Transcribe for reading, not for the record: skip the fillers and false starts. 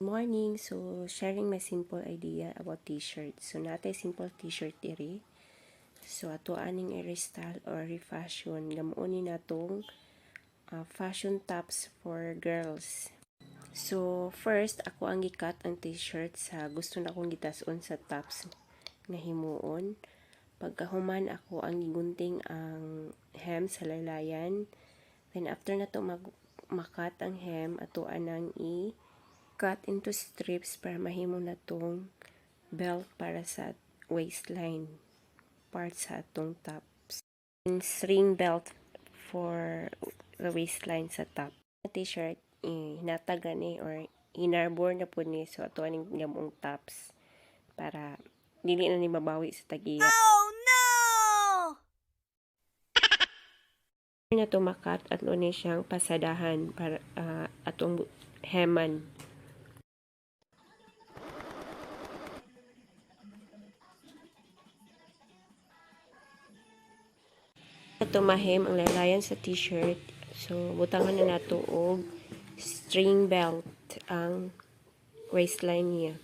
Morning. So, sharing my simple idea about t-shirt. So, natay simple t-shirt diri. So, ato aning i-restyle or refashion. Gamuon na natong fashion tops for girls. So, first, ako ang gikat ang t-shirt sa gusto na akong gitason sa tops nga himuon. Pagkahuman ako ang gigunting ang hem sa laylayan. Then, after na to makat ang hem, ato anang cut into strips para mahimo na tong belt para sa waistline part sa atong tops. And string belt for the waistline sa top. T-shirt, hinatag ni or hinarbor na po ni so ato aning gamong tops para dili na ni mabawi sa tagiya. Oh no! Na to makat at ni siyang pasadahan para atong heman. Ito mahem ang laylayan sa t-shirt. So, butangan na nato og string belt ang waistline niya.